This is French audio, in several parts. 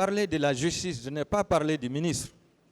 parlé de la justice, je n'ai pas parlé du ministre.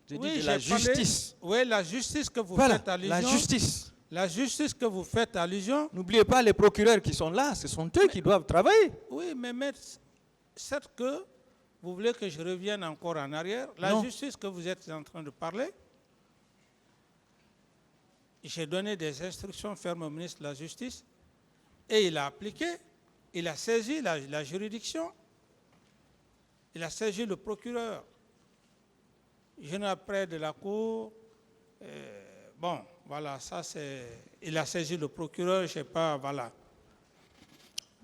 J'ai dit de la justice. Oui, la justice que vous Voilà, faites allusion. la justice. La justice que vous faites allusion. N'oubliez pas les procureurs qui sont là, ce sont eux qui doivent travailler. Oui, mais maître, certes que vous voulez que je revienne encore en arrière. La justice que vous êtes en train de parler, j'ai donné des instructions fermes au ministre de la Justice et il a appliqué, il a saisi la juridiction, il a saisi le procureur. Je n'ai après de la cour, bon, voilà, ça c'est, il a saisi le procureur, je ne sais pas, voilà.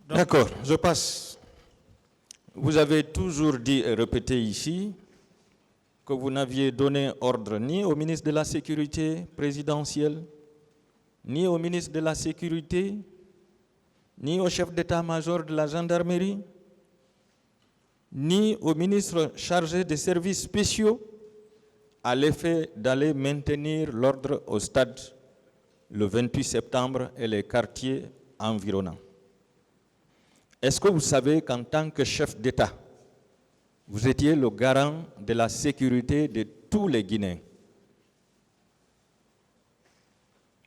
D'accord, je passe. Vous avez toujours dit et répété ici que vous n'aviez donné ordre ni au ministre de la Sécurité présidentielle, ni au ministre de la Sécurité, ni au chef d'état-major de la gendarmerie, ni au ministre chargé des services spéciaux à l'effet d'aller maintenir l'ordre au stade le 28 septembre et les quartiers environnants. Est-ce que vous savez qu'en tant que chef d'État, vous étiez le garant de la sécurité de tous les Guinéens?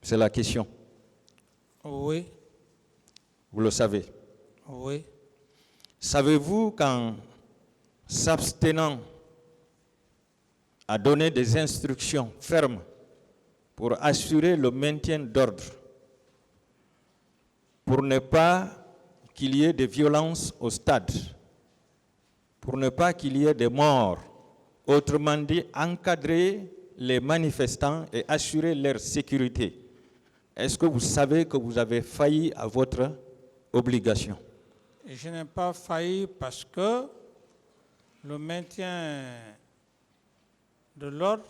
C'est la question. Oui. Vous le savez? Oui. Savez-vous qu'en s'abstenant à donner des instructions fermes pour assurer le maintien d'ordre, pour ne pas qu'il y ait de violences au stade, pour ne pas qu'il y ait de morts, autrement dit, encadrer les manifestants et assurer leur sécurité, est-ce que vous savez que vous avez failli à votre obligation? Je n'ai pas failli parce que le maintien de l'ordre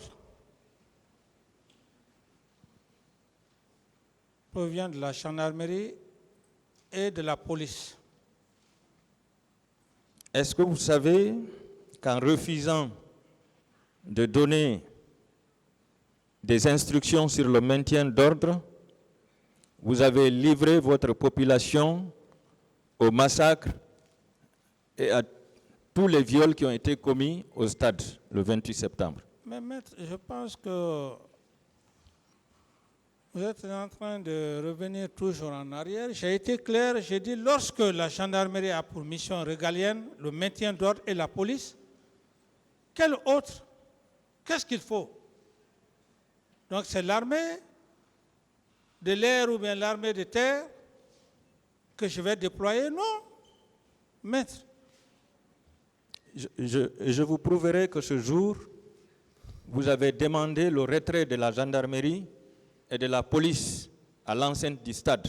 provient de la gendarmerie et de la police. Est-ce que vous savez qu'en refusant de donner des instructions sur le maintien d'ordre, vous avez livré votre population au massacre et à tous les viols qui ont été commis au stade le 28 septembre? Mais maître, je pense que vous êtes en train de revenir toujours en arrière. J'ai été clair, j'ai dit lorsque la gendarmerie a pour mission régalienne le maintien d'ordre et la police, quel autre? Qu'est-ce qu'il faut? Donc c'est l'armée de l'air ou bien l'armée de terre que je vais déployer? Non, maître. Je vous prouverai que ce jour, vous avez demandé le retrait de la gendarmerie et de la police à l'enceinte du stade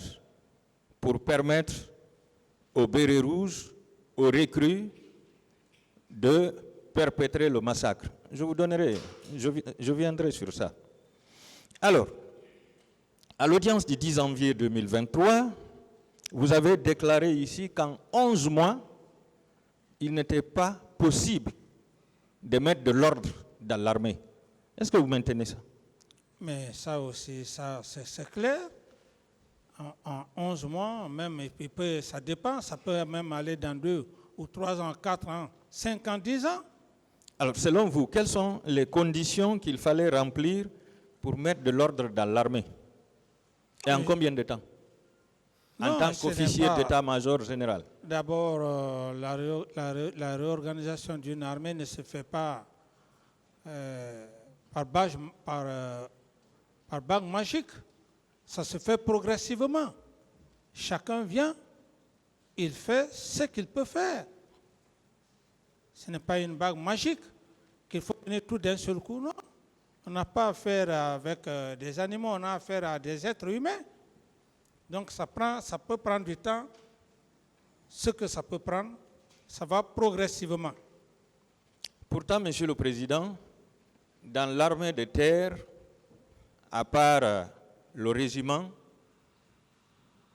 pour permettre aux bérets rouges, aux recrues, de perpétrer le massacre. Je vous donnerai, je viendrai sur ça. Alors, à l'audience du 10 janvier 2023, vous avez déclaré ici qu'en 11 mois, il n'était pas possible de mettre de l'ordre dans l'armée. Est-ce que vous maintenez ça? Mais ça aussi, ça, c'est clair. En 11 mois, même, et puis ça dépend, ça peut même aller dans 2 ou 3 ans, 4 ans, 5 ans, 10 ans. Alors, selon vous, quelles sont les conditions qu'il fallait remplir pour mettre de l'ordre dans l'armée? Et en combien de temps? En tant qu'officier d'état-major général? D'abord, la réorganisation d'une armée ne se fait pas par bague magique. Ça se fait progressivement. Chacun vient, il fait ce qu'il peut faire. Ce n'est pas une bague magique qu'il faut donner tout d'un seul coup, non. On n'a pas affaire avec des animaux, on a affaire à des êtres humains. Donc ça peut prendre du temps. Ce que ça peut prendre, ça va progressivement. Pourtant, Monsieur le Président, dans l'armée de terre, à part le régiment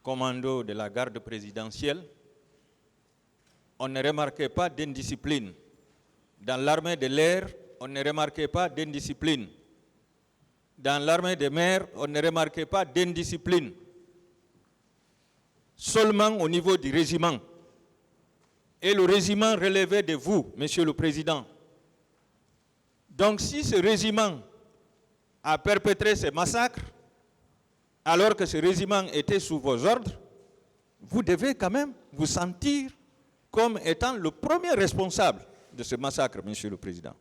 commando de la garde présidentielle, on ne remarquait pas d'indiscipline. Dans l'armée de l'air, on ne remarquait pas d'indiscipline. Dans l'armée de mer, on ne remarquait pas d'indiscipline. Seulement au niveau du régiment, Et le régiment relevait de vous, Monsieur le Président. Donc si ce régiment a perpétré ces massacres, alors que ce régiment était sous vos ordres, vous devez quand même vous sentir comme étant le premier responsable de ce massacre, Monsieur le Président.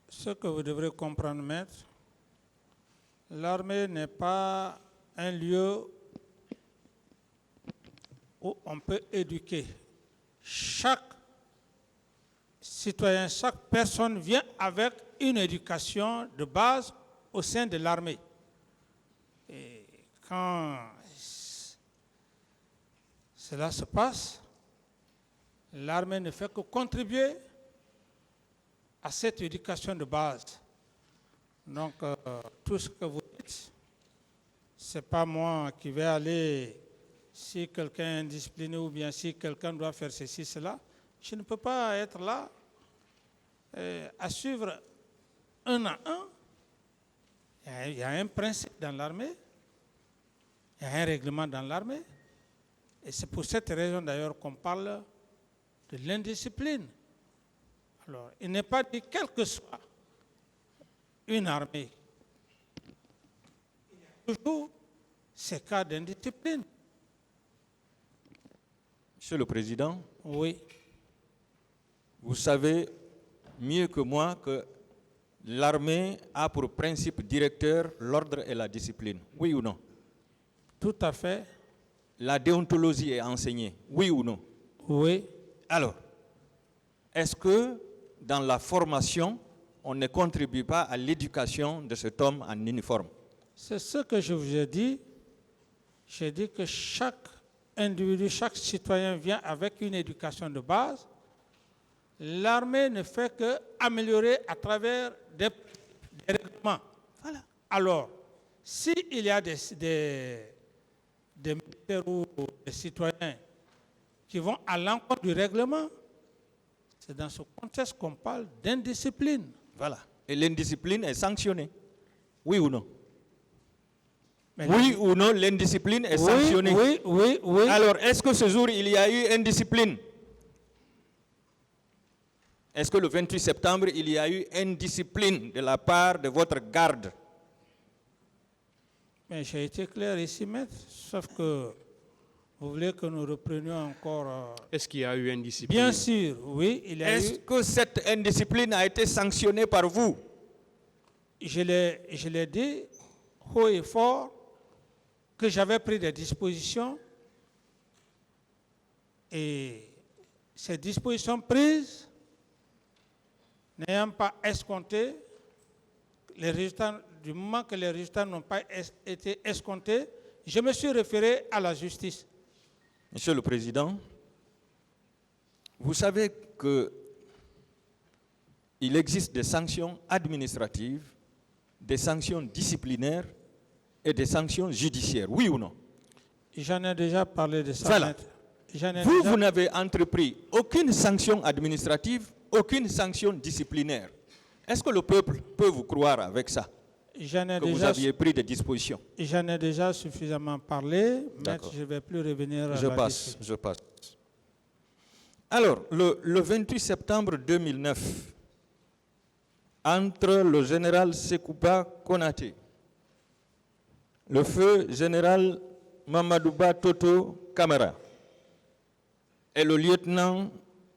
Ce que vous devrez comprendre, maître, l'armée n'est pas un lieu où on peut éduquer. Chaque citoyen, chaque personne vient avec une éducation de base au sein de l'armée. Et quand cela se passe, l'armée ne fait que contribuer à cette éducation de base. Donc, tout ce que vous dites, ce n'est pas moi qui vais aller, si quelqu'un est indiscipliné ou bien si quelqu'un doit faire ceci, cela. Je ne peux pas être là à suivre un à un. Il y a un principe dans l'armée, il y a un règlement dans l'armée. Et c'est pour cette raison d'ailleurs qu'on parle de l'indiscipline. Alors, il n'est pas dit quelle que soit une armée. Il y a toujours ces cas d'indiscipline. Monsieur le Président, Oui, vous savez mieux que moi que l'armée a pour principe directeur l'ordre et la discipline. Oui ou non? tout à fait. La déontologie est enseignée. Oui ou non? Oui. Alors, est-ce que dans la formation, on ne contribue pas à l'éducation de cet homme en uniforme? C'est ce que je vous ai dit. J'ai dit que chaque individu, chaque citoyen vient avec une éducation de base. L'armée ne fait qu'améliorer à travers des règlements. Voilà. Alors, s'il y a des militaires ou des citoyens qui vont à l'encontre du règlement, c'est dans ce contexte qu'on parle d'indiscipline. Voilà. Et l'indiscipline est sanctionnée. Oui ou non? Mais oui ou non, l'indiscipline est sanctionnée. Oui. Alors, est-ce que ce jour, il y a eu indiscipline? Est-ce que le 28 septembre, il y a eu indiscipline de la part de votre garde? Mais j'ai été clair ici, maître, sauf que vous voulez que nous reprenions encore... Est-ce qu'il y a eu indiscipline? Bien sûr, oui, il y a eu... Est-ce que cette indiscipline a été sanctionnée par vous? Je l'ai dit haut et fort que j'avais pris des dispositions et ces dispositions prises n'ayant pas escompté les résultats, du moment que les résultats n'ont pas été escomptés, je me suis référé à la justice. Monsieur le Président, vous savez qu'il existe des sanctions administratives, des sanctions disciplinaires et des sanctions judiciaires, oui ou non? J'en ai déjà parlé de ça. Voilà. Maître. Vous n'avez entrepris aucune sanction administrative, aucune sanction disciplinaire. Est-ce que le peuple peut vous croire avec ça, que vous aviez pris des dispositions? J'en ai déjà suffisamment parlé, mais je ne vais plus revenir à la discussion. Je passe. Alors, le 28 septembre 2009, entre le général Sekouba Konaté, le feu général Mamadouba Toto Kamara et le lieutenant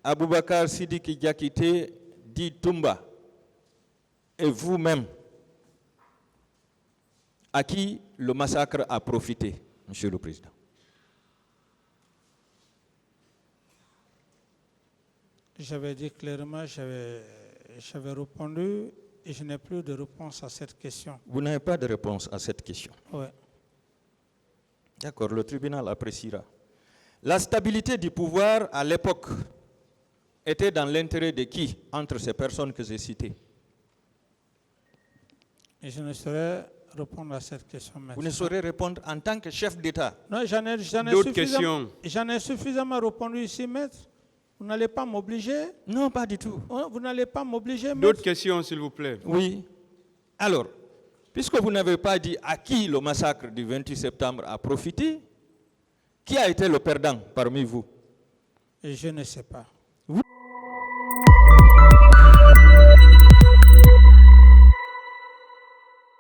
Aboubakar Sidiki Diakité dit Toumba, et vous-même, à qui le massacre a profité, Monsieur le Président? J'avais dit clairement, j'avais répondu et je n'ai plus de réponse à cette question. Vous n'avez pas de réponse à cette question? Oui. D'accord, le tribunal appréciera. La stabilité du pouvoir à l'époque était dans l'intérêt de qui entre ces personnes que j'ai citées? Et je ne saurais répondre à cette question maintenant. Vous ne saurez répondre en tant que chef d'État? Non, D'autres questions? J'en ai suffisamment répondu ici, maître. Vous n'allez pas m'obliger? Non, pas du tout. Vous n'allez pas m'obliger, maître? D'autres questions, s'il vous plaît? Oui. Alors, puisque vous n'avez pas dit à qui le massacre du 28 septembre a profité, qui a été le perdant parmi vous? Je ne sais pas.